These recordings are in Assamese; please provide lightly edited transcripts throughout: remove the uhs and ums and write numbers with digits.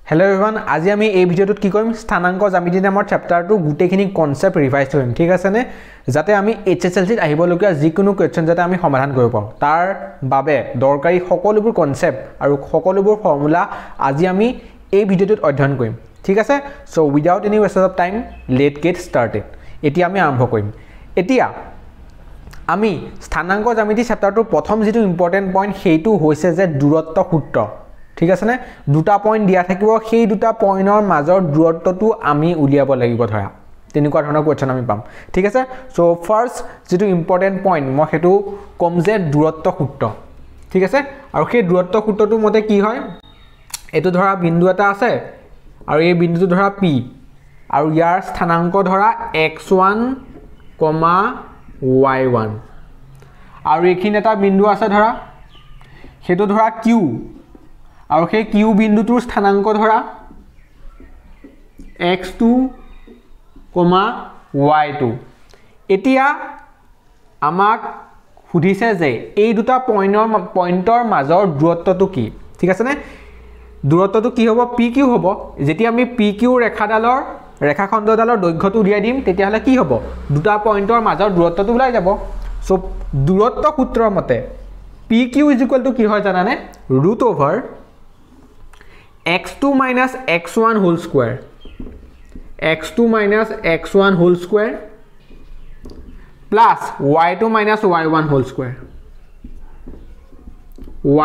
Hello everyone, আজি আমি এই ভিডিওটোত কি কৰিম স্থানাঙ্ক জ্যামিতি নামৰ চেপ্টাৰটো গুটেখিনি কনসেপ্ট ৰিভাইজ কৰিম ঠিক আছে নে যাতে আমি HSLC ত আহিবলগীয়া যিকোনো কোৱেশ্চন যাতে আমি সমাধান কৰিব পাৰোঁ তাৰ বাবে দৰকাৰী সকলোবোৰ কনসেপ্ট আৰু সকলোবোৰ ফৰ্মুলা আজি আমি এই ভিডিওটোত অধ্যয়ন কৰিম ঠিক আছে so without any waste of time let get started এতিয়া আমি আৰম্ভ কৰিম এতিয়া আমি স্থানাঙ্ক জ্যামিতি চেপ্টাৰটোৰ প্ৰথম যেটো ইম্পৰ্টেন্ট পইণ্ট সেইটো হৈছে যে দূৰত্ব সূত্ৰ ঠিক আছে নে দুটা পইণ্ট দিয়া থাকিব সেই দুটা পইণ্টৰ মাজৰ দূৰত্বটো আমি উলিয়াব লাগিব ধৰা তেনেকুৱা ধৰণৰ কোৱেশ্চন আমি পাম ঠিক আছে সো ফাৰ্স্ট যেটো ইম্পৰ্টেন্ট পইণ্ট মই হেতু কম যে দূৰত্ব সূত্ৰ ঠিক আছে আৰু সেই দূৰত্ব সূত্ৰটো মতে কি হয় এটো ধৰা বিন্দু এটা আছে আৰু এই বিন্দুটো ধৰা p আৰু ইয়াৰ স্থানাঙ্ক ধৰা x1, y1 আৰু এইখিনি এটা বিন্দু আছে ধৰা হেতু ধৰা q আৰু সেই q বিন্দুটোৰ স্থানাঙ্ক ধৰা x2, y2 এতিয়া আমাক সুধিছে যে এই দুটা পইণ্টৰ মাজৰ দূৰত্বটো কি ঠিক আছে নে দূৰত্বটো কি হ'ব pq হ'ব যেতিয়া আমি pq ৰেখাডালৰ ৰেখাখণ্ডডালৰ দৈৰ্ঘ্যটো উলিয়াই দিম তেতিয়া হলে কি হ'ব দুটা পইণ্টৰ মাজৰ দূৰত্বটো ওলাই যাব সো দূৰত্ব সূত্ৰৰ মতে pq কি হয় জানানে √over x2 minus x1 whole square x2 minus x1 whole square plus y2 minus y1 whole square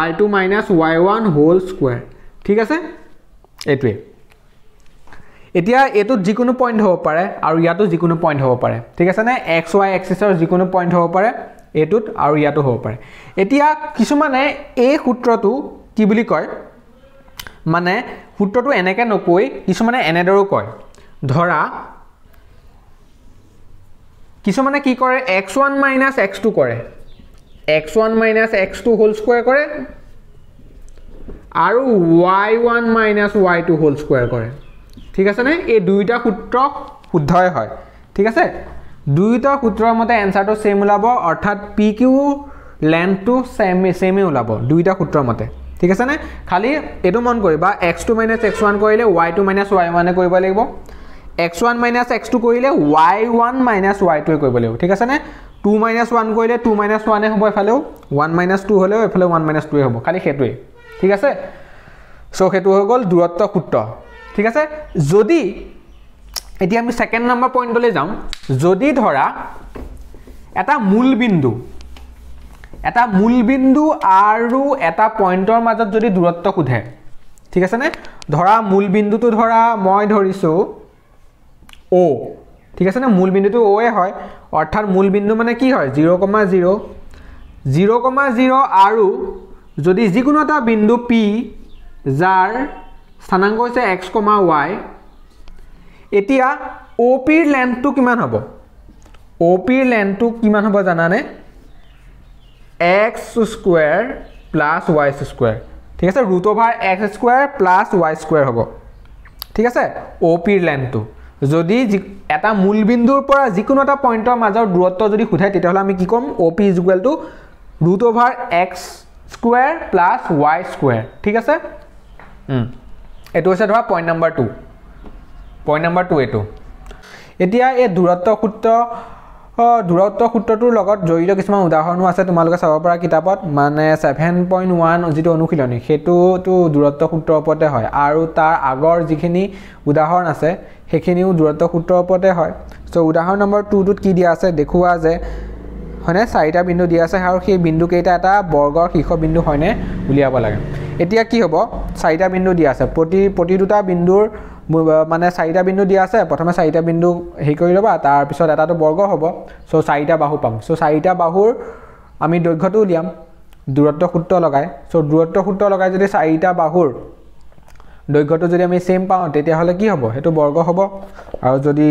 y2 minus y1 whole square ঠিক আছে এটোৱে এতিয়া এটো যিকোনো পইণ্ট হ'ব পাৰে আৰু ইয়াতো যিকোনো পইণ্ট হ'ব পাৰে ঠিক আছে নে xy এক্সিছৰ যিকোনো পইণ্ট হ'ব পাৰে এটোত আৰু ইয়াতো হ'ব পাৰে এতিয়া কিছুমানে এই সূত্ৰটো কি বুলি কয় মানে সূত্ৰটো এনেকে নকৈ কিছুমানে এনেদৰো কয় ধৰা কিছুমানে কি কৰে x1 minus x2 কৰে x1 minus x2 whole square কৰে আৰু y1 minus y2 whole square কৰে ঠিক আছে নে এই দুইটা সূত্ৰ শুদ্ধই হয় ঠিক আছে দুইটা সূত্ৰৰ মতে এনসাৰটো সেম ওলাব অৰ্থাৎ pq লেন্থটো সেমে ওলাব দুইটা সূত্ৰৰ মতে ঠিক আছে নে খালি এটো মন কৰিবা x2 minus x1 কৰিলে y2 minus y1 এ কৰিব লাগিব x1 minus x2 কৰিলে y1 minus y2 এ কৰিব লাগিব ঠিক আছে নে 2 minus 1 কৰিলে 2 minus 1 এ হ'ব এফালেও 1 minus 2 হলেও এফালে 1 minus 2 এ হ'ব খালি হেতুই ঠিক আছে সো হেতু হৈ গল দূৰত্ব সূত্ৰ ঠিক আছে যদি এতিয়া আমি সেকেন্ড নাম্বাৰ পইণ্টলৈ যাম যদি ধৰা এটা মূল বিন্দু আৰু এটা পইণ্টৰ মাজত যদি দূৰত্ব খুধে ঠিক আছে নে ধৰা মূল বিন্দুটো ধৰা মই ধৰিছো o ঠিক আছে নে মূল বিন্দুটো o এ হয় অৰ্থাৎ মূল বিন্দু মানে কি হয় 0,0 0,0 আৰু যদি যিকোনো এটা বিন্দু p যাৰ স্থানাঙ্ক হৈছে x, y এতিয়া OP ৰ লেন্থটো কিমান হ'ব OP ৰ লেন্থটো কিমান হ'ব জানানে x square plus y square ঠিক আছে √over x square plus y square হ'ব ঠিক আছে OP ৰ লেন্থটো যদি এটা মূল বিন্দুৰ পৰা যিকোনো এটা পইণ্টৰ মাজৰ দূৰত্ব যদি খুধাই তেতিয়া হলে আমি কি কম OP √over x square plus y square ঠিক আছে এটো হৈছে ধৰা পইণ্ট নাম্বাৰ 2 এটো এতিয়া এই দূৰত্ব সূত্ৰটোৰ লগত জড়িত কিছুমান উদাহৰণো আছে তোমালোকে চাব পৰা কিতাপত মানে 7.1 যেটো অনুশীলনী হেতুটো দূৰত্ব সূত্ৰৰ ওপৰতে হয় আৰু তাৰ আগৰ যিখিনি উদাহৰণ আছে হেখিনিও দূৰত্ব সূত্ৰৰ ওপৰতে হয় সো উদাহৰণ নম্বৰ 2 টোত কি দিয়া আছে দেখুৱা যে হয়নে চাৰিটা বিন্দু দিয়া আছে আৰু সেই বিন্দু কেইটা এটা বৰ্গৰ শীৰ্ষ বিন্দু হয়নে উলিয়াব লাগে এতিয়া কি হ'ব চাৰিটা বিন্দু দিয়া আছে প্ৰতি দুটা বিন্দুৰ মানে চাৰিটা বিন্দু দিয়া আছে প্ৰথমে চাৰিটা বিন্দু হেই কৰি লবা তাৰ পিছত এটাটো বৰ্গ হ'ব সো চাৰিটা বাহু পাম সো চাৰিটা বাহুৰ আমি দৈৰ্ঘ্যটো উলিয়াম দূৰত্ব সূত্ৰ লগাই সো দূৰত্ব সূত্ৰ লগাই যদি চাৰিটা বাহুৰ দৈৰ্ঘ্যটো যদি আমি সেম পাওঁ তেতিয়া হলে কি হ'ব হেতু বৰ্গ হ'ব আৰু যদি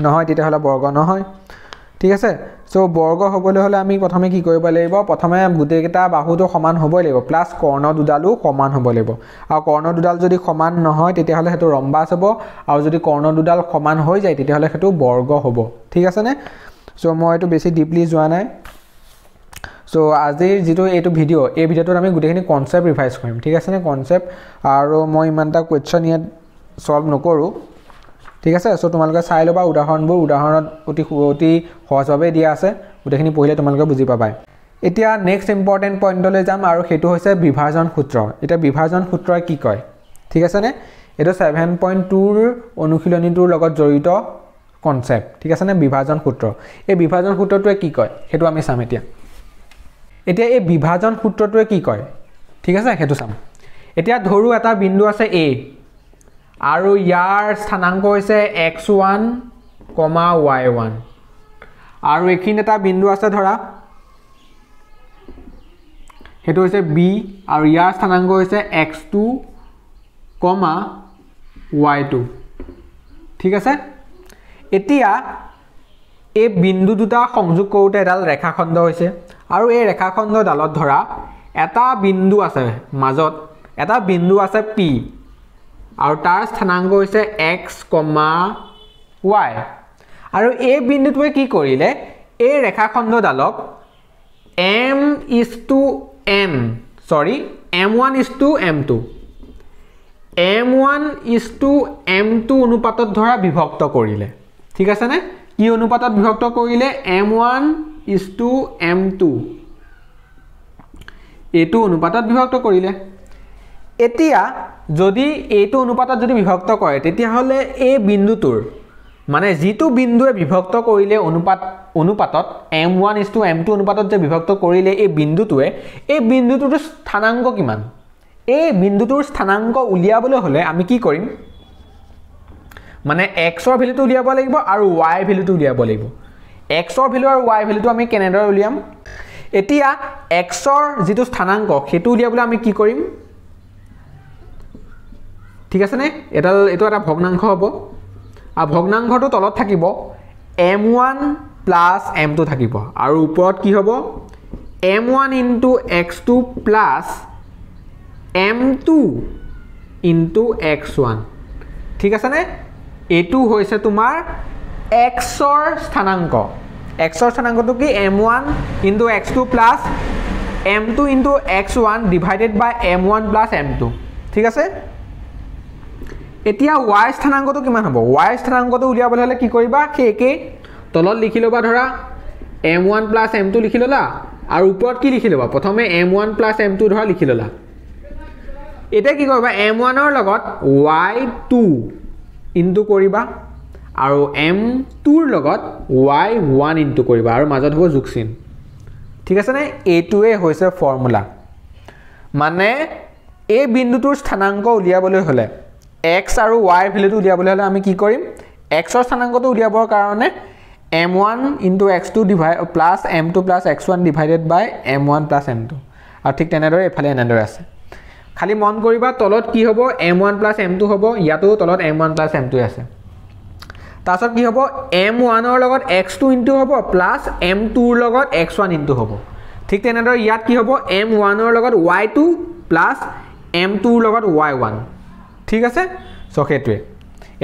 নহয় তেতিয়া হলে বৰ্গ নহয় ঠিক আছে সো বৰ্গ হ'বলৈ হলে আমি প্ৰথমে কি কৰিব লাগিব প্ৰথমে গুটেকেটা বাহুটো সমান হ'বই লাগিব প্লাস কৰ্ণ দুডালো সমান হ'ব লাগিব আৰু কৰ্ণ দুডাল যদি সমান নহয় তেতিয়া হলে হেতু ৰম্বাস হ'ব আৰু যদি কৰ্ণ দুডাল সমান হৈ যায় তেতিয়া হলে হেতু বৰ্গ হ'ব ঠিক আছে নে সো মই এটো বেছি ডিপলি যোৱা নাই সো আজিৰ যেটো এইটো ভিডিও এই ভিডিওটোত আমি গুটেখিনি কনসেপ্ট ৰিভাইজ কৰিম ঠিক আছে নে কনসেপ্ট আৰু মই ইমানটা কোৱেশ্চন ইয়াত সলভ নকৰো ঠিক আছে সো তোমালোকে চাই লবা উদাহৰণবোৰ উদাহৰণত অতি সহজভাৱে দিয়া আছে গুটেখিনি পঢ়িলে তোমালোকে বুজি পাবা এতিয়া নেক্সট ইম্পৰ্টেন্ট পইণ্টলৈ যাম আৰু হেতু হৈছে বিভাজন সূত্ৰ এটা বিভাজন সূত্ৰই কি কয় ঠিক আছে নে এটা 7.2 ৰ অনুশীলনীটোৰ লগত জড়িত কনসেপ্ট ঠিক আছে নে বিভাজন সূত্ৰ এই বিভাজন সূত্ৰটোৱে কি কয় হেতু আমি চাম এতিয়া এই বিভাজন সূত্ৰটোৱে কি কয় ঠিক আছে হেতু চাম এতিয়া ধৰু এটা বিন্দু আছে a আৰু ইয়াৰ স্থানাংক হৈছে x1, y1 আৰু এখিন এটা বিন্দু আছে ধৰা হেতু হৈছে b আৰু ইয়াৰ স্থানাংক হৈছে x2, y2 ঠিক আছে এতিয়া এই বিন্দু দুটা সংযোগ কৰোতে এডাল ৰেখাখণ্ড হৈছে আৰু এই ৰেখাখণ্ড ডালত ধৰা এটা বিন্দু আছে মাজত এটা বিন্দু আছে p আৰু তাৰ স্থানাংক হৈছে x, y আৰু এই বিন্দুটোৱে কি কৰিলে এই ৰেখাখণ্ড ডালক m1:m2 অনুপাতত ধৰা বিভক্ত কৰিলে ঠিক আছে নে কি অনুপাতত বিভক্ত কৰিলে m1:m2 এটো অনুপাতত বিভক্ত কৰিলে এতিয়া যদি এটো অনুপাতত যদি বিভক্ত কৰে তেতিয়া হলে এই বিন্দুটোৰ মানে যেটো বিন্দুৱে বিভক্ত কৰিলে অনুপাতত m1:m2 অনুপাতত যে বিভক্ত কৰিলে এই বিন্দুটোৰ স্থানাংক কিমান এই বিন্দুটোৰ স্থানাংক উলিয়াবলৈ হলে আমি কি কৰিম মানে x ৰ ভ্যালুটো উলিয়াব লাগিব আৰু y ভ্যালুটো উলিয়াব লাগিব x ৰ ভ্যালু আৰু y ভ্যালুটো আমি কেনেদৰে উলিয়াম এতিয়া x ৰ যেটো স্থানাংক হেতু উলিয়াবলৈ আমি কি কৰিম ঠিক আছে নে এটো এটা ভগ্নাংশ হ'ব আৰু ভগ্নাংশটো তলত থাকিব m1 + m2 থাকিব আৰু ওপৰত কি হ'ব m1 * x2 + m2 * x1 ঠিক আছে নে এটো হৈছে তোমাৰ x ৰ স্থানাংক x ৰ স্থানাংকটো কি m1 * x2 + m2 * x1 / m1 + m2 ঠিক আছে এতিয়া y স্থানাংকটো কিমান হ'ব y স্থানাংকটো উলিয়াবলৈ হলে কি কৰিবা হেকে তলত লিখি লবা ধৰা m1 + m2 লিখি ললা আৰু ওপৰত কি লিখি লবা প্ৰথমে m1 + m2 ধৰা লিখি ললা এটা কি কৰিবা m1 ৰ লগত y2 ইনটু কৰিবা আৰু m2 ৰ লগত y1 ইনটু কৰিবা আৰু মাজত হ'ব যোগ চিন ঠিক আছে নে এটোৱে হৈছে ফৰ্মুলা মানে এই বিন্দুটোৰ স্থানাংক উলিয়াবলৈ হলে x আৰু y ভ্যালুটো উলিয়াবলৈ হলে আমি কি কৰিম x ৰ স্থানাংকটো উলিয়াবৰ কাৰণে m1 * x2 + m2 + x1 / m1 + m2 আৰু ঠিক তেনেদৰে এফালে এনেদৰে আছে খালি মন কৰিবা তলত কি হ'ব m1 + m2 হ'ব ইয়াতো তলত m1 + m2 আছে তাৰছত কি হ'ব m1 ৰ লগত x2 ইনটু হ'ব প্লাস m2 ৰ লগত x1 ইনটু হ'ব ঠিক তেনেদৰে ইয়াত কি হ'ব m1 ৰ লগত y2 প্লাস m2 ৰ লগত y1 ঠিক আছে সো হেতুৱে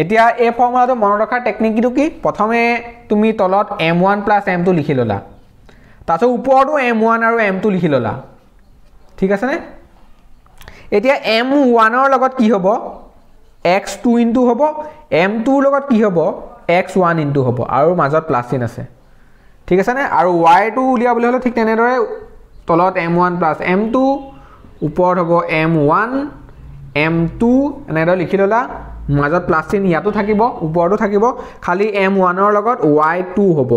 এতিয়া এই ফৰ্মুলাটো মনত ৰখাৰ টেকনিকটো কি প্ৰথমে তুমি তলত m1 + m2 লিখি ললা তাৰছত ওপৰটো m1 আৰু m2 লিখি ললা ঠিক আছে নে এতিয়া m1 ৰ লগত কি হ'ব x2 ইনটু হ'ব m2 ৰ লগত কি হ'ব x1 ইনটু হ'ব আৰু মাজত প্লাস চিন আছে ঠিক আছে নে আৰু y2 উলিয়াবলৈ হলে ঠিক তেনেদৰে তলত m1 + m2 ওপৰত হ'ব m1 m2 এনেদৰে লিখি ললা মাজত প্লাস চিন ইয়াতো থাকিব ওপৰতো থাকিব খালি m1 ৰ লগত y2 হ'ব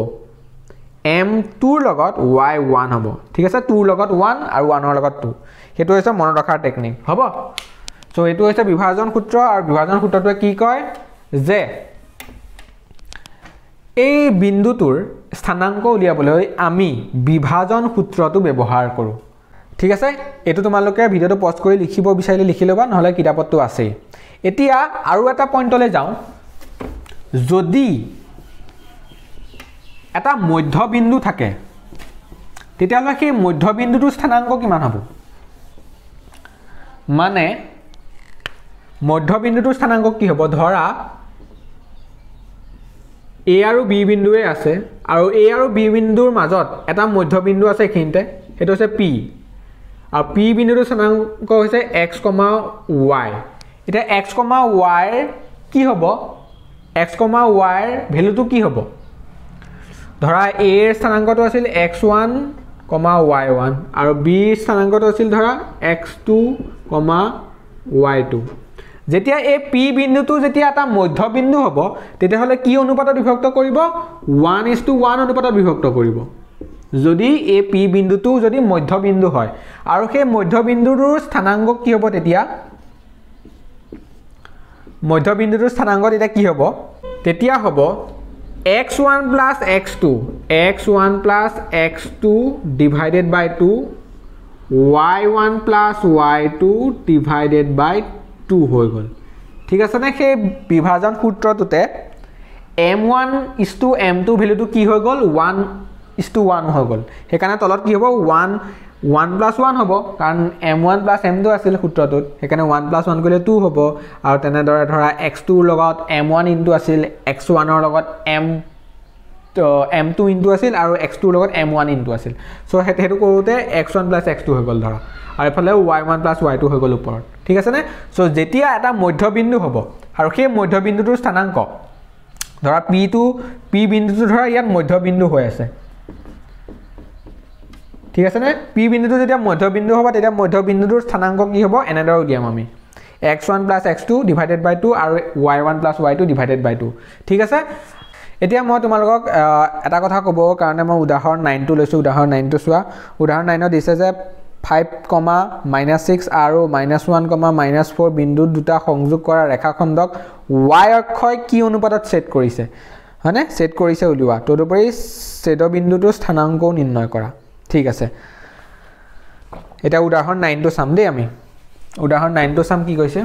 m2 ৰ লগত y1 হ'ব ঠিক আছে 2 ৰ লগত 1 আৰু 1 ৰ লগত 2 হেতু হৈছে মনত ৰখাৰ টেকনিক হ'ব সো এটো হৈছে বিভাজন সূত্ৰ আৰু বিভাজন সূত্ৰটোৱে কি কয় যে এই বিন্দুটোৰ স্থানাংক উলিয়াবলৈ আমি বিভাজন সূত্ৰটো ব্যৱহাৰ কৰো ঠিক আছে এটো তোমালোকে ভিডিওটো পজ কৰি লিখিব বিচাৰিলে লিখি লবা নহলে কিতাপতটো আছে এতিয়া আৰু এটা পইণ্টলৈ যাও যদি এটা মধ্যবিন্দু থাকে তেতিয়াহলে সেই মধ্যবিন্দুটোৰ স্থানাংক কিমান হ'ব মানে মধ্যবিন্দুটোৰ স্থানাংক কি হ'ব ধৰা A আৰু B বিন্দুৱে আছে আৰু A আৰু B বিন্দুৰ মাজত এটা মধ্যবিন্দু আছে কিনতে সেইটো হৈছে পি আৰু পি বিন্দুটোৰ স্থানাংক হৈছে x, y এতিয়া x, y কি হ'ব x, y ৰ ভ্যালুটো কি হ'ব ধৰা a ৰ স্থানাংকটো আছিল x1, y1 আৰু b ৰ স্থানাংকটো আছিল ধৰা x2, y2 যেতিয়া এই p বিন্দুটো যেতিয়া এটা মধ্যবিন্দু হ'ব তেতিয়া হলে কি অনুপাতত বিভক্ত কৰিব 1:1 অনুপাতত বিভক্ত কৰিব যদি এই p বিন্দুটো যদি মধ্যবিন্দু হয় আৰু সেই মধ্যবিন্দুৰ স্থানাংক কি হ'ব তেতিয়া মধ্যবিন্দুৰ স্থানাংক তেতিয়া কি হ'ব তেতিয়া হ'ব x1 plus x2 x1 plus x2 divided by 2 y1 plus y2 divided by 2 হৈ গল ঠিক আছে না সেই বিভাজন সূত্ৰটোতে m1:m2 ভ্যালুটো কি হৈ গল 1:1 হৈ গল হেকাৰণে তলত কি হ'ব 1 plus 1 হ'ব কাৰণ m1 plus m2 আছিল সূত্ৰটোত হেকাৰণে 1 plus 1 কৰিলে 2 হ'ব আৰু তেনেদৰে ধৰা x2 ৰ লগত m1 ইনটু আছিল x1 ৰ লগত m2 ইনটু আছিল আৰু x2 ৰ লগত m1 ইনটু আছিল সো হেতু কৰোতে x1 plus x2 হৈ গল ধৰা আৰু এফালে y1 plus y2 হৈ গল ওপৰত ঠিক আছে নে সো যেতিয়া এটা মধ্যবিন্দু হ'ব আৰু সেই মধ্যবিন্দুটোৰ স্থানাংক ধৰা p বিন্দুটো ধৰা ইয়াত মধ্যবিন্দু হৈ আছে ঠিক আছে নে p বিন্দুটো যেতিয়া মধ্যবিন্দু হ'ব তেতিয়া মধ্যবিন্দুটোৰ স্থানাংক কি হ'ব এনেদৰে উলিয়াম আমি x1 plus x2 divided by 2 আৰু y1 plus y2 divided by 2 ঠিক আছে এতিয়া মই তোমালোকক এটা কথা ক'ব কাৰণে মই উদাহৰণ 9 টো লৈছো উদাহৰণ 9 টো চোৱা উদাহৰণ 9 ত দিছে যে 5, -6 আৰু -1, -4 বিন্দু দুটা সংযোগ কৰা ৰেখাখণ্ডক y অক্ষই কি অনুপাতত সেট কৰিছে হয়নে সেট কৰিছে উলিওৱা তদুপৰি ছেদ বিন্দুটোৰ স্থানাংকও নিৰ্ণয় কৰা ঠিক আছে এটা উদাহৰণ 9 টো চাম দেই আমি উদাহৰণ 9 টো চাম কি কৈছে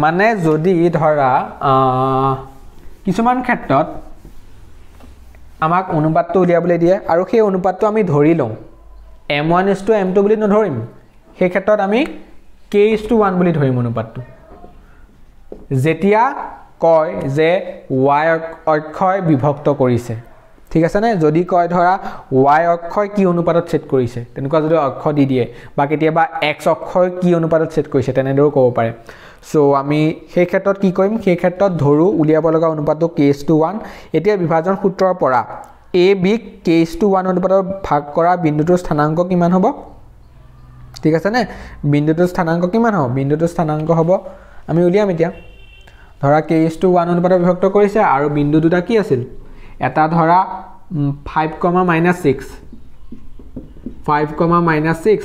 মানে যদি ধৰা কিছুমান ক্ষেত্ৰত আমাক অনুপাতটো উলিয়াবলৈ দিয়ে আৰু সেই অনুপাতটো আমি ধৰি লওঁ m1:m2 বুলি নধৰিম সেই ক্ষেত্ৰত আমি k:1 বুলি ধৰিম অনুপাতটো যেতিয়া কয় যে y অক্ষয় বিভক্ত কৰিছে ঠিক আছে নে যদি কয় ধৰা y অক্ষয় কি অনুপাতত সেট কৰিছে তেনেকুৱা যদি অক্ষ দি দিয়ে বা কেতিয়াবা x অক্ষয় কি অনুপাতত সেট কৰিছে তেনেদৰে ক'ব পাৰে সো আমি সেই ক্ষেত্ৰত কি কৰিম সেই ক্ষেত্ৰত ধৰু উলিয়াব লগা অনুপাতটো k:1 এতিয়া বিভাজন সূত্ৰৰ পৰা a b k:1 অনুপাতত ভাগ কৰা বিন্দুটোৰ স্থানাংক কিমান হ'ব ঠিক আছে নে বিন্দুটোৰ স্থানাংক কিমান হ'ব বিন্দুটোৰ স্থানাংক হ'ব আমি উলিয়াম এতিয়া ধৰা k:1 অনুপাতত বিভক্ত কৰিছে আৰু বিন্দু দুটা কি আছিল এটা ধৰা 5, -6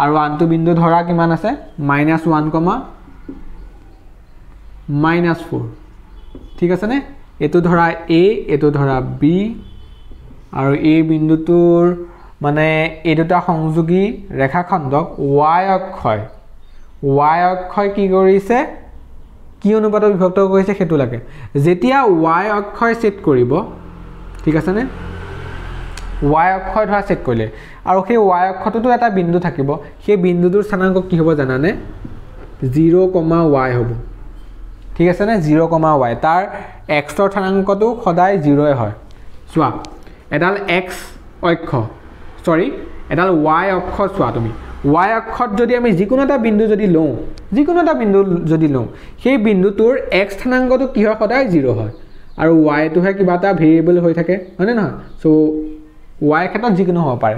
আৰু আনটো বিন্দু ধৰা কিমান আছে -1, -4 ঠিক আছে নে এটো ধৰা a এটো ধৰা b আৰু এই বিন্দুটোৰ মানে এই দুটা সংযোগী ৰেখাখণ্ডক y অক্ষয় কি কৰিছে কি অনুপাতত বিভক্ত কৰিছে হেতু লাগে যেতিয়া y অক্ষয় সেট কৰিব ঠিক আছে নে y অক্ষয় ধৰা সেট কৰিলে আৰু সেই y অক্ষটোতো এটা বিন্দু থাকিব সেই বিন্দুটোৰ স্থানাংক কি হ'ব জানানে 0, y হ'ব ঠিক আছে নে 0, y তাৰ x ৰ স্থানাংকটো সদায় 0 হয় চোৱা এডাল x অক্ষ সৰি এডাল y অক্ষ চোৱা তুমি y অক্ষত যদি আমি যিকোনো এটা বিন্দু যদি লওঁ সেই বিন্দুটোৰ x স্থানাংকটো কি হয় সদায় 0 হয় আৰু y টোহে কিবা এটা ভেৰিয়েবল হৈ থাকে হয়নে নহয় সো y ক্ষেত্ৰত যিকোনো হ'ব পাৰে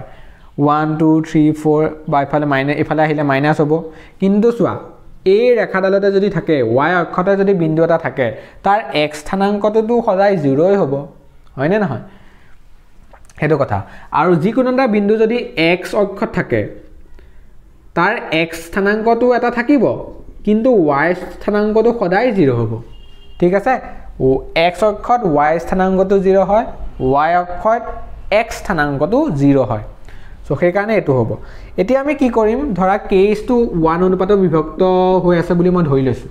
1 2 3 4 বা ইফালে আহিলে মাইনাস হ'ব কিন্তু চোৱা এই ৰেখাডালতে যদি থাকে y অক্ষতে যদি বিন্দু এটা থাকে তাৰ x স্থানাংকটো সদায় 0 হ'ব হয়নে নহয় হেতু কথা আৰু যিকোনো এটা বিন্দু যদি x অক্ষত থাকে তাৰ x স্থানাংকটো এটা থাকিব কিন্তু y স্থানাংকটো সদায় 0 হ'ব ঠিক আছে x অক্ষত y স্থানাংকটো 0 হয় y অক্ষত x স্থানাংকটো 0 হয় সো সেই কাৰণে এটো হ'ব এতিয়া আমি কি কৰিম ধৰা k:1 অনুপাতত বিভক্ত হৈ আছে বুলি মই ধৰি লৈছো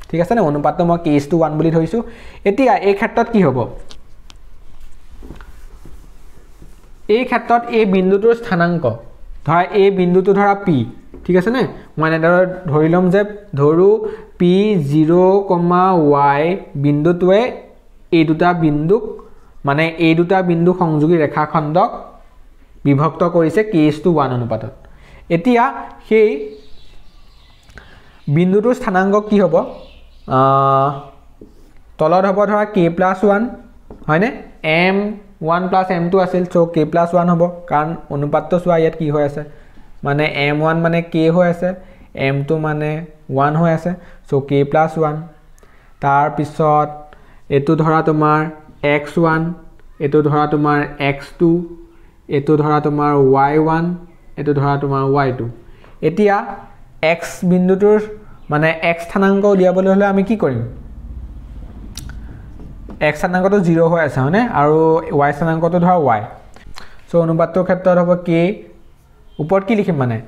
ঠিক আছে না অনুপাতটো মই k:1 বুলি ধৰিছো এতিয়া এই ক্ষেত্ৰত কি হ'ব এই ক্ষেত্ৰত এই বিন্দুটোৰ স্থানাংক ধৰা এই বিন্দুটো ধৰা p ঠিক আছে নে মই এনেদৰে ধৰি লম যে ধৰু p 0, y বিন্দুটোৱে এই দুটা বিন্দুক মানে এই দুটা বিন্দু সংযোগী ৰেখাখণ্ডক বিভক্ত কৰিছে k:1 অনুপাতত এতিয়া সেই বিন্দুটোৰ স্থানাংক কি হ'ব তলত হ'ব ধৰা k+1 হয়নে m1 + m2 আছিল সো k+1 হ'ব কাৰণ অনুপাতটো চোৱা ইয়াত কি হৈ আছে মানে m1 মানে k হৈ আছে m2 মানে 1 হৈ আছে সো k+1 তাৰ পিছত এটো ধৰা তোমাৰ x1 এটো ধৰা তোমাৰ x2 এটো ধৰা তোমাৰ y1 এটো ধৰা তোমাৰ y2 এতিয়া x বিন্দুটোৰ মানে x স্থানাংক উলিয়াবলৈ হলে আমি কি কৰিম x স্থানাংকটো 0 হৈ আছে হয়নে আৰু y স্থানাংকটো ধৰা y সো অনুপাতটোৰ ক্ষেত্ৰত হ'ব k ওপৰত কি লিখিম মানে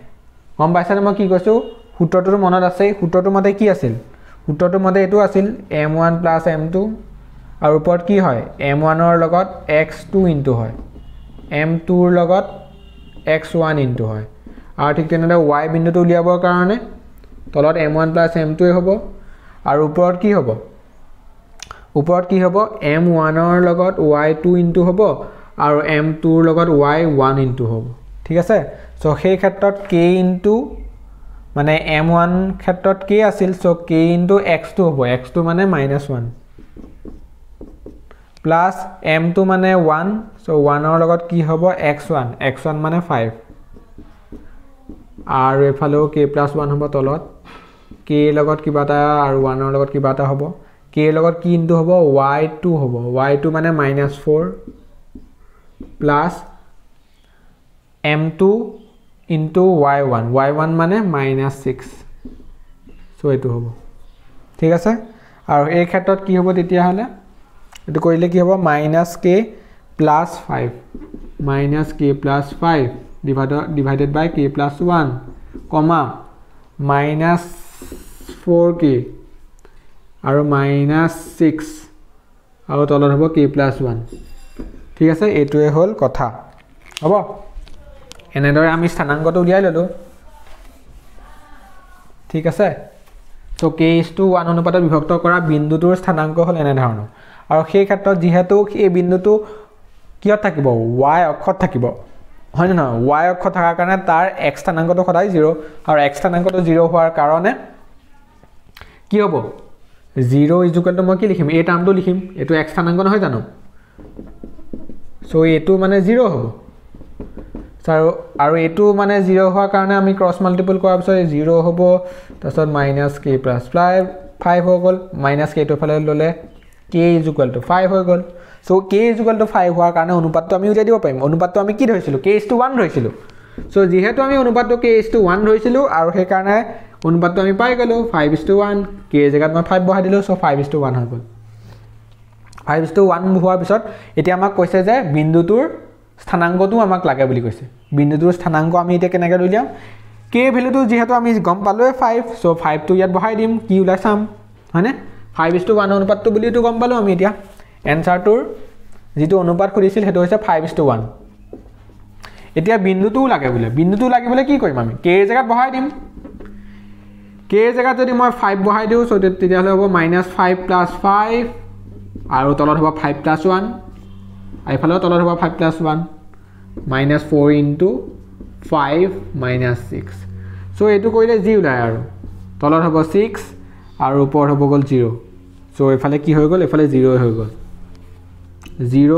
গম পাইছানে মই কি কৈছো সূত্ৰটোৰ মনত আছে সূত্ৰটোৰ মতে কি আছিল সূত্ৰটোৰ মতে এটো আছিল m1 + m2 আৰু ওপৰত কি হয় m1 ৰ লগত x2 ইনটু হয় m2 ৰ লগত x1 ইনটু হয় আৰু ঠিক তেনেদৰে y বিন্দুটো উলিয়াবৰ কাৰণে তলত m1 + m2 হ'ব আৰু ওপৰত কি হ'ব m1 ৰ লগত y2 ইনটু হ'ব আৰু m2 ৰ লগত y1 ইনটু হ'ব ঠিক আছে সো সেই ক্ষেত্ৰত k ইনটু মানে m1 ক্ষেত্ৰত k আছিল সো k ইনটু x2 হ'ব x2 মানে -1 প্লাস m2 মানে 1 সো 1 ৰ লগত কি হ'ব x1 মানে 5 আৰু এফালেও k+1 হ'ব তলত k লগত কিবা এটা আৰু 1 ৰ লগত কিবা এটা হ'ব k লগত কি ইনটু হ'ব y2 হ'ব y2 মানে -4 প্লাস m2 ইনটু y1 মানে -6 সো এটো হ'ব ঠিক আছে আৰু এই ক্ষেত্ৰত কি হ'ব তেতিয়া হলে এটো কৰিলে কি হ'ব -k + 5 -k+5 divided by k+1 comma -4k আৰু -6 আৰু তলত হ'ব k+1 ঠিক আছে এটোৱে হল কথা হ'ব এনেদৰে আমি স্থানাংকটো উলিয়াই ললো ঠিক আছে সো k:1 অনুপাতত বিভক্ত কৰা বিন্দুটোৰ স্থানাংক হল এনে ধৰণৰ আৰু সেই ক্ষেত্ৰত যেহেতু এই বিন্দুটো কিয়ত থাকিব y অক্ষত থাকিব হয় না y অক্ষত থাকাৰ কাৰণে তাৰ x স্থানাংকটো সদায় 0 আৰু x স্থানাংকটো 0 হোৱাৰ কাৰণে কি হ'ব 0 মই কি লিখিম এই টাৰ্মটো লিখিম এটো x স্থানাংক নহয় জানো সো এটো মানে 0 হ'ব আৰু এটো মানে 0 হোৱাৰ কাৰণে আমি ক্ৰস মাল্টিপল কৰাৰ পিছত 0 হ'ব তাৰছত -k+5 হৈ গ'ল -k টো ফালে ললে k = 5 হৈ গ'ল সো k = 5 হোৱাৰ কাৰণে অনুপাতটো আমি উলিয়াই দিব পাৰিম অনুপাতটো আমি কি ধৰিছিলো k:1 ধৰিছিলো সো যেহেতু আমি অনুপাতটো k:1 ধৰিছিলো আৰু সেই কাৰণে অনুপাতটো আমি পাই গলো 5:1 k জায়গাত মই 5 বহাই দিলো সো 5:1 হৈ গ'ল 5:1 হোৱাৰ পিছত এতিয়া আমাক কৈছে যে বিন্দুটোৰ স্থানাংকটো আমাক লাগে বুলি কৈছে বিন্দুটোৰ স্থানাংক আমি এতিয়া কেনেকৈ উলিয়াম k ভ্যালুটো যেহেতু আমি গম পালোৱে 5 সো 5 টো ইয়াত বহাই দিম কি ওলাই চাম হয়নে 5:1 অনুপাতটো বুলিটো গম পালো আমি এতিয়া এনসাৰটোৰ যেটো অনুপাত খুদিছিল হেতু হৈছে 5:1 এতিয়া বিন্দুটো লাগিবলে কি কৰিম আমি k জায়গাত বহাই দিম k জায়গাত যদি মই 5 বহাই দিও সো তেতিয়া হলে হ'ব -5 + 5 আৰু তলত হ'ব 5+1 আইফালেও তলত হ'ব 5+1 -4 * 5 -6 সো এটো কৰিলে জি ওলাই আৰু তলত হ'ব 6 আৰু ওপৰত হ'ব গল 0 সো এফালে কি হৈ গল এফালে 0 হৈ গল 0,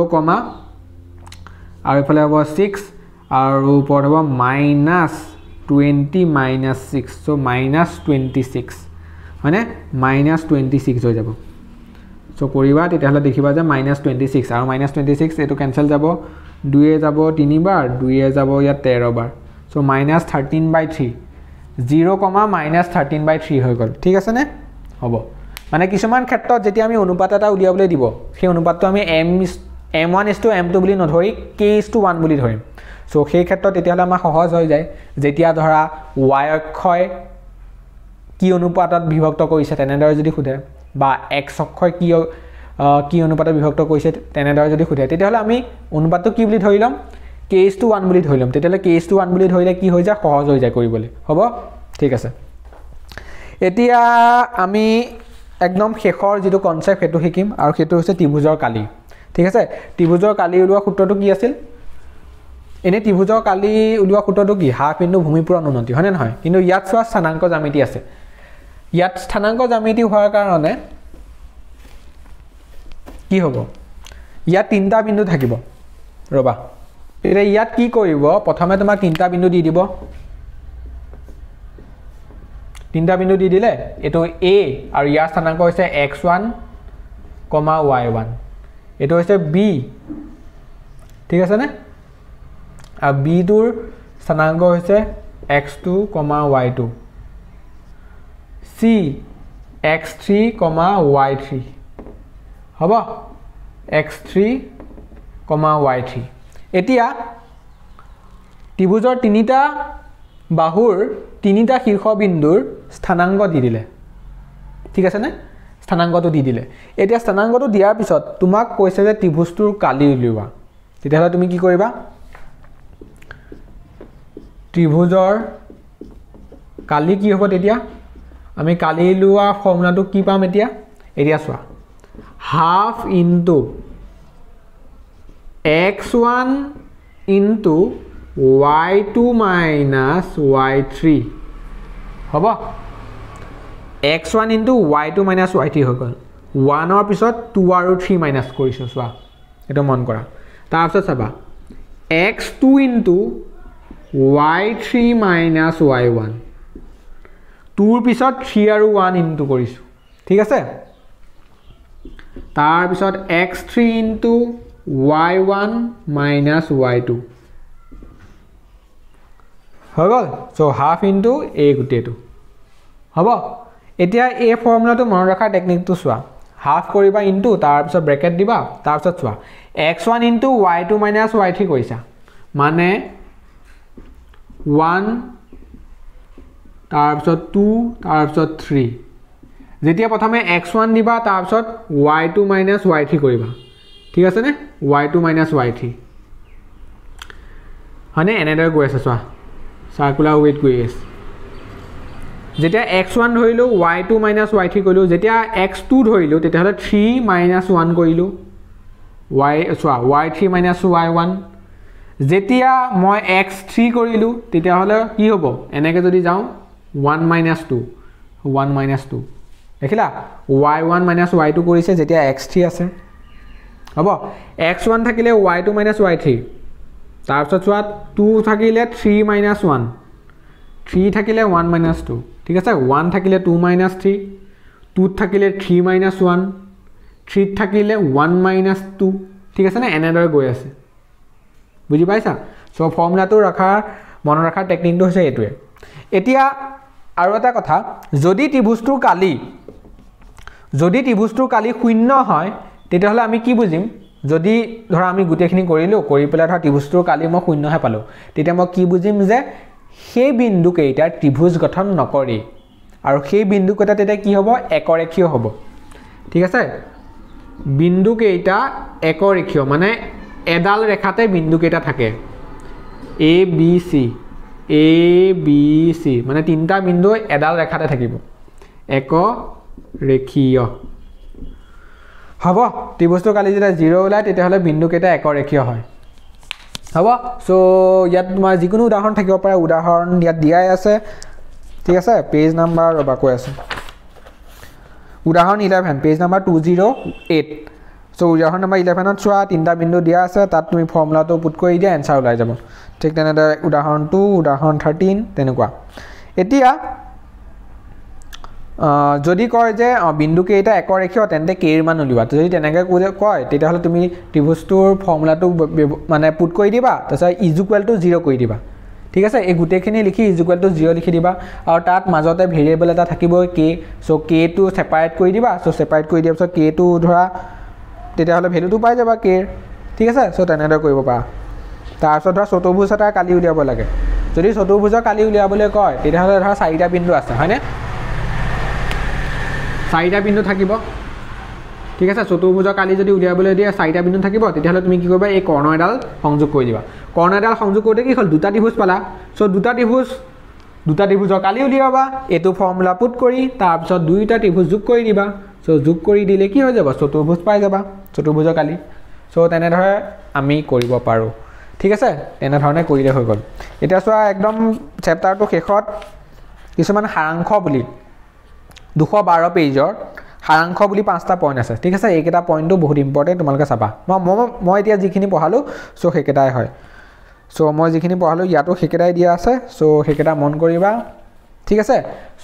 আৰু এফালে হ'ব 6 আৰু ওপৰত হ'ব -20 -6 সো -26 হয়নে -26 হৈ যাব সো কৰিবা তেতিয়া হলে দেখিবা যে -26 আৰু -26 এটো কেনসেল যাব 2 এ যাব 3 বাৰ 2 এ যাব ইয়া 13 বাৰ সো -13/3 0, -13/3 হৈ গল ঠিক আছে নে হ'ব মানে কিছুমান ক্ষেত্ৰত যেতিয়া আমি অনুপাত এটা উলিয়াবলৈ দিব সেই অনুপাতটো আমি m1:m2 বুলি নধৰি k:1 বুলি ধৰিম সো সেই ক্ষেত্ৰত তেতিয়া হলে আমাৰ সহজ হৈ যায় যেতিয়া ধৰা y অক্ষয় কি অনুপাতত বিভক্ত কৰিছে তেনেদৰে যদি খুদে বা x অক্ষয় কি অনুপাতত বিভক্ত কৰিছে তেনেদৰে যদি খুদে তেতিয়া হলে আমি অনুপাতটো কি বুলি ধৰি লম k:1 বুলি ধৰি লম তেতিয়া হলে k:1 বুলি ধৰিলে কি হৈ যায় সহজ হৈ যায় কৰিবলৈ হ'ব ঠিক আছে এতিয়া আমি একদম শেষৰ যেটো কনসেপ্ট হেতু শিকিম আৰু হেতু হৈছে ত্ৰিভুজৰ কালি ঠিক আছে ত্ৰিভুজৰ কালি উলিওৱা সূত্ৰটো কি আছিল এনে ত্ৰিভুজৰ কালি উলিওৱা সূত্ৰটো কি হাফ ইনটু ভূমিপূৰণ উন্নতি হয়নে নহয় কিন্তু ইয়াত চোৱা স্থানাংক জ্যামিতি আছে ইয়াত স্থানাংক জ্যামিতি হোৱাৰ কাৰণে কি হ'ব ইয়াত তিনটা বিন্দু থাকিব ৰবা এতিয়া ইয়াত কি কৰিব প্ৰথমে তোমাক তিনটা বিন্দু দি দিব তিনটা বিন্দু দি দিলে এটো a আৰু ইয়াৰ স্থানাংক হৈছে x1, y1 এটো হৈছে b ঠিক আছে নে আৰু b টোৰ স্থানাংক হৈছে x2, y2 c x3, y3 হ'ব x3, y3 এতিয়া ত্ৰিভুজৰ তিনিটা বাহুৰ তিনিটা শীৰ্ষবিন্দুৰ স্থানাংক দি দিলে ঠিক আছে নে স্থানাংকটো দি দিলে এতিয়া স্থানাংকটো দিয়াৰ পিছত তোমাক কৈছে যে ত্ৰিভুজটোৰ কালি উলিওৱা তেতিয়াহ'লে তুমি কি কৰিবা ত্ৰিভুজৰ কালি কি হ'ব তেতিয়া আমি কালি উলিওৱা ফৰ্মুলাটো কি পাম এতিয়া চোৱা half into x1 into y2 minus y3 হ'ব x1 into y2 minus y3 হৈ গ'ল 1 ৰ পিছত 2 আৰু 3 মাইনাস কৰিছো চোৱা এটো মন কৰা তাৰ পিছত চাবা x2 into y3 minus y1 2 ৰ পিছত 3 আৰু 1 ইনটু কৰিছো ঠিক আছে তাৰ পিছত x3 into y1 minus y2 হৈ গ'ল সো হাফ ইনটু a গুটেটো হ'ব এতিয়া এই ফৰ্মুলাটো মনত ৰাখা টেকনিকটো চোৱা হাফ কৰিবা ইনটু তাৰ পিছত ব্ৰেকেট দিবা তাৰ পিছত চোৱা x1 into y2 minus y3 কৈছা মানে 1 তাৰ পিছত 2 তাৰ পিছত 3 যেতিয়া প্ৰথমে x1 দিবা তাৰ পিছত y2 minus y3 কৰিবা ঠিক আছে নে y2 minus y3 হনে এনেদৰে গৈ আছে চোৱা সাৰ্কুলাৰ ওয়েট গৈ আছে যেতিয়া x1 ধৰিলো y2 minus y3 কৰিলো যেতিয়া x2 ধৰিলো তেতিয়াহলে 3 minus 1 কৰিলো y3 minus y1 যেতিয়া মই x3 কৰিলো তেতিয়াহলে কি হ'ব এনেকে যদি যাও 1 minus 2 দেখিলা y1 minus y2 কৰিছে যেতিয়া x3 আছে হ'ব x1 থাকিলে y2 minus y3 তাৰ পিছত চোৱা 2 থাকিলে 3 minus 1 3 থাকিলে 1 minus 2 ঠিক আছে 1 থাকিলে 2 minus 3 2 থাকিলে 3 minus 1 3 থাকিলে 1 minus 2 ঠিক আছে না এনেদৰে গৈ আছে বুজি পাইছা সো ফৰ্মুলাটো ৰাখা মনত ৰাখা টেকনিকটো হৈছে এটোৱে এতিয়া আৰু এটা কথা যদি ত্ৰিভুজটোৰ কালি শূন্য হয় তেতিয়াহলে আমি কি বুজিম যদি ধৰা আমি গুটেখিনি কৰিলো কৰি পেলা ধৰা ত্ৰিভুজটোৰ কালি মই শূন্যহে পালো তেতিয়া মই কি বুজিম যে সেই বিন্দু কেইটা ত্ৰিভুজ গঠন নকৰি আৰু সেই বিন্দু কেইটা তেতিয়া কি হ'ব একৰেখীয় হ'ব ঠিক আছে বিন্দু কেইটা একৰেখীয় মানে এডাল ৰেখাতে বিন্দু কেইটা থাকে a b c মানে তিনটা বিন্দু এডাল ৰেখাতে থাকিব একৰেখীয় হ'ব ত্ৰিভুজটোৰ কালি যেতিয়া 0 ওলাই তেতিয়াহলে বিন্দু কেইটা একৰেখীয় হয় হ'ব সো ইয়াত তোমাৰ যিকোনো উদাহৰণ থাকিব পাৰে উদাহৰণ ইয়াত দিয়াই আছে ঠিক আছে পেজ নাম্বাৰ ৰবা কৈ আছে উদাহৰণ 11 পেজ নাম্বাৰ 208 সো উদাহৰণ নাম্বাৰ 11 ত চোৱা তিনটা বিন্দু দিয়া আছে তাত তুমি ফৰ্মুলাটো পুট কৰি দিয়া এনসাৰ ওলাই যাব ঠিক তেনেদৰে উদাহৰণ 2 উদাহৰণ 13 তেনেকুৱা এতিয়া যদি কয় যে বিন্দু কেইটা একৰেখীয় তেন্তে কে ৰ মান উলিওৱা যদি তেনেকৈ কয় তেতিয়াহলে তুমি ত্ৰিভুজটোৰ ফৰ্মুলাটো মানে পুট কৰি দিবা তাৰপিছত ইজ ইকুৱেল টু 0 কৰি দিবা ঠিক আছে এই গুটেখিনি লিখি ইজ ইকুৱেল টু 0 লিখি দিবা আৰু তাত মাজতে ভেৰিয়েবল এটা থাকিব কে সো কে টো সেপাৰেট কৰি দিবা সো সেপাৰেট কৰি দিয়াৰ পিছত কে টো ধৰা তেতিয়াহলে ভ্যালুটো পাই যাবা কে ঠিক আছে সো তেনেদৰে কৰিব পাৰা তাৰপিছত ধৰা চতুৰ্ভুজ এটা কালি উলিয়াব লাগে যদি চতুৰ্ভুজৰ কালি উলিয়াবলৈ কয় তেতিয়াহলে ধৰা চাৰিটা বিন্দু আছে হয়নে চাৰিটা বিন্দু থাকিব ঠিক আছে চতুৰ্ভুজৰ কালি যদি উলিয়াবলৈ দিয়ে চাৰিটা বিন্দু থাকিব তেতিয়াহলে তুমি কি কৰিবা এই কৰ্ণ এডাল সংযোগ কৰি দিবা কৰ্ণ এডাল সংযোগ কৰোতে কি হ'ল দুটা ত্ৰিভুজ পালা সো দুটা ত্ৰিভুজৰ কালি উলিয়াবা এটো ফৰ্মুলা পুট কৰি তাৰ পিছত দুইটা ত্ৰিভুজ যোগ কৰি দিবা সো যোগ কৰি দিলে কি হৈ যাব চতুৰ্ভুজ পাই যাবা চতুৰ্ভুজৰ কালি সো তেনেদৰে আমি কৰিব পাৰোঁ ঠিক আছে তেনেধৰণে কৰিলে হৈ গ'ল এতিয়া চোৱা একদম চেপ্টাৰটো শেষত কিছুমান সাৰাংশ বুলি 212 পেজৰ সাৰাংশ বুলি 5টা পইণ্ট আছে ঠিক আছে এইকেইটা পইণ্টটো বহুত ইম্পৰ্টেণ্ট তোমালোকে চাবা মই এতিয়া যিখিনি পঢ়ালোঁ সো সেইকেইটাই হয় সো মই যিখিনি পঢ়ালোঁ ইয়াতো সেইকেইটাই দিয়া আছে সো সেইকেইটা মন কৰিবা ঠিক আছে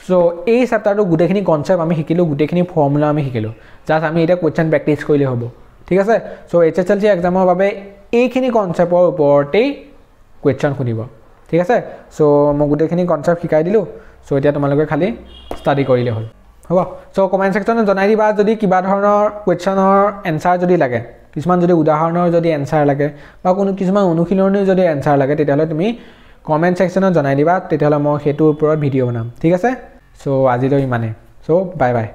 সো এই চেপ্টাৰটো গোটেইখিনি কনচেপ্ট আমি শিকিলোঁ গোটেইখিনি ফৰ্মুলা আমি শিকিলোঁ জাষ্ট আমি এতিয়া কুৱেশ্যন প্ৰেক্টিছ কৰিলে হ'ব ঠিক আছে সো HSLC এক্সামৰ বাবে এইখিনি কনচেপ্টৰ ওপৰতেই কুৱেশ্যন শুনিব ঠিক আছে সো মই গোটেইখিনি কনচেপ্ট শিকাই দিলোঁ সো এতিয়া তোমালোকে খালি ষ্টাডি কৰিলে হ'ল হ'ব সো কমেণ্ট ছেকশ্যনত জনাই দিবা যদি কিবা ধৰণৰ কুৱেশ্যনৰ এনচাৰ যদি লাগে কিছুমান যদি উদাহৰণৰ যদি এনচাৰ লাগে বা কোনো কিছুমান অনুশীলনীৰ যদি এনচাৰ লাগে তেতিয়াহ'লে তুমি কমেণ্ট ছেকশ্যনত জনাই দিবা তেতিয়াহ'লে মই সেইটোৰ ওপৰত ভিডিঅ' বনাম ঠিক আছে সো আজিলৈ ইমানে সো বাই বাই